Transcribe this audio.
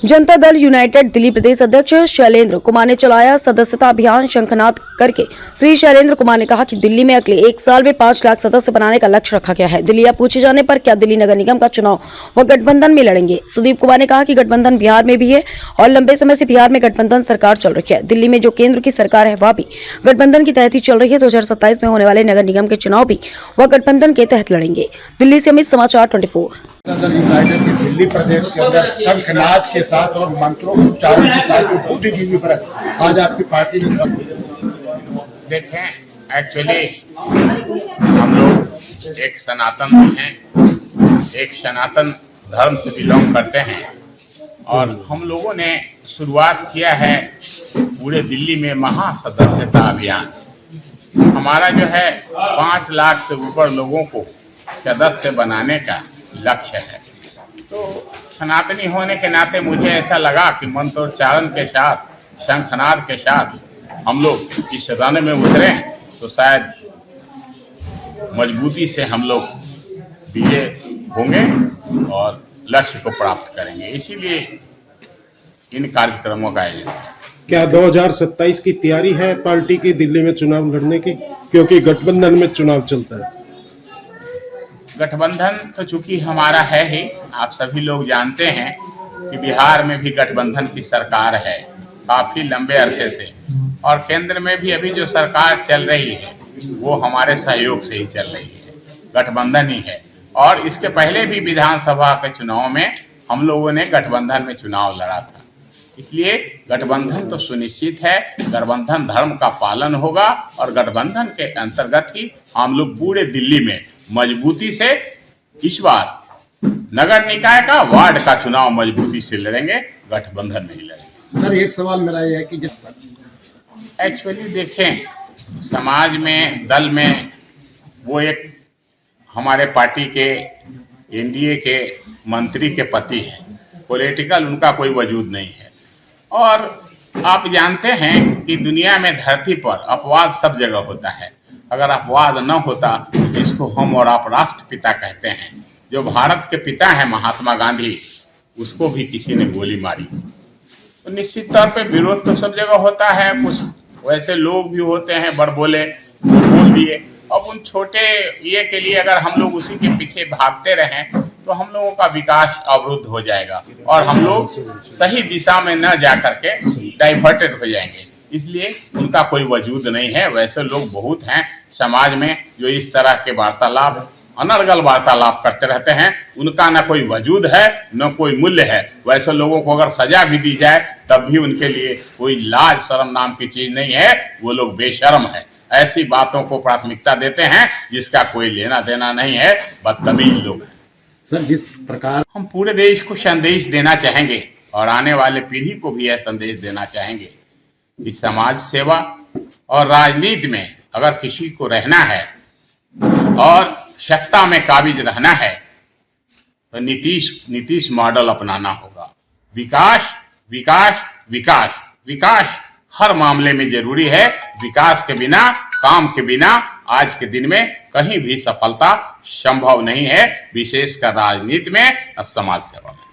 Janata Dal United Delhi प्रदेश अध्यक्ष शैलेंद्र कुमार ने चलाया सदस्यता अभियान। शंखनाद करके श्री शैलेंद्र कुमार ने कहा कि दिल्ली में अगले 1 साल में 5 लाख सदस्य बनाने का लक्ष्य रखा गया है। दिल्ली पूछे जाने पर क्या दिल्ली नगर निगम का चुनाव वह गठबंधन में लड़ेंगे। सुदीप कुमार ने कहा कि गठबंधन बिहार में भी है और लंबे समय से बिहार में गठबंधन सरकार चल रही है। दिल्ली में जो केंद्र की सरकार है वह भी गठबंधन के तहत ही चल रही है। 2027 में होने वाले नगर निगम के चुनाव भी वह गठबंधन के तहत लड़ेंगे। दिल्ली से अमित समाचार 24। यूनाइटेड की दिल्ली प्रदेश के अंदर शंखनाद के साथ और मंत्रों के उच्चारण के साथ बुद्धिजीवी पर आज आपकी पार्टी ने देखें, एक्चुअली हम लोग एक सनातन हैं, एक सनातन धर्म से बिलोंग करते हैं और हम लोगों ने शुरुआत किया है पूरे दिल्ली में महासदस्यता अभियान। हमारा जो है 5 लाख से ऊपर लोगों को सदस्य बनाने का लक्ष्य है। तो सनातनी होने के नाते मुझे ऐसा लगा कि मंत्रोच्चारण के साथ, शंखनाद के साथ हम लोग इस रण में उतरे तो शायद मजबूती से हम लोग विजय होंगे और लक्ष्य को प्राप्त करेंगे। इसीलिए इन कार्यक्रमों का आयोजन। क्या 2027 की तैयारी है पार्टी की दिल्ली में चुनाव लड़ने की, क्योंकि गठबंधन में चुनाव चलता है? गठबंधन तो चूंकि हमारा है ही, आप सभी लोग जानते हैं कि बिहार में भी गठबंधन की सरकार है काफी लंबे अरसे से, और केंद्र में भी अभी जो सरकार चल रही है वो हमारे सहयोग से ही चल रही है, गठबंधन ही है। और इसके पहले भी विधानसभा के चुनाव में हम लोगों ने गठबंधन में चुनाव लड़ा था। इसलिए गठबंधन तो सुनिश्चित है, गठबंधन धर्म का पालन होगा और गठबंधन के अंतर्गत ही हम लोग पूरे दिल्ली में मजबूती से इस बार नगर निकाय का, वार्ड का चुनाव मजबूती से लड़ेंगे, गठबंधन नहीं लड़ेंगे। सर एक सवाल मेरा यह है कि एक्चुअली देखें, समाज में, दल में वो एक हमारे पार्टी के एनडीए के मंत्री के पति हैं, पॉलिटिकल उनका कोई वजूद नहीं है। और आप जानते हैं कि दुनिया में, धरती पर अपवाद सब जगह होता है। अगर अपवाद न होता जिसको हम और आप राष्ट्रपिता कहते हैं, जो भारत के पिता हैं महात्मा गांधी, उसको भी किसी ने गोली मारी। तो निश्चित तौर पे विरोध तो सब जगह होता है। कुछ वैसे लोग भी होते हैं बड़बोले, वो बोल दिए। अब उन छोटे ये के लिए अगर हम लोग उसी के पीछे भागते रहें तो हम लोगों का विकास अवरुद्ध हो जाएगा और हम लोग सही दिशा में न जा करके डाइवर्टेड हो जाएंगे। इसलिए उनका कोई वजूद नहीं है। वैसे लोग बहुत हैं समाज में जो इस तरह के वार्तालाप, अनर्गल वार्तालाप करते रहते हैं, उनका न कोई वजूद है न कोई मूल्य है। वैसे लोगों को अगर सजा भी दी जाए तब भी उनके लिए कोई लाज शर्म नाम की चीज नहीं है। वो लोग बेशर्म है, ऐसी बातों को प्राथमिकता देते हैं जिसका कोई लेना देना नहीं है, बदतमीज लोग। सर जिस प्रकार हम पूरे देश को संदेश देना चाहेंगे और आने वाले पीढ़ी को भी यह संदेश देना चाहेंगे कि समाज सेवा और राजनीति में अगर किसी को रहना है और सत्ता में काबिज रहना है तो नीतीश मॉडल अपनाना होगा। विकास विकास विकास विकास हर मामले में जरूरी है। विकास के बिना, काम के बिना आज के दिन में कहीं भी सफलता संभव नहीं है, विशेषकर राजनीति में और समाज सेवा में।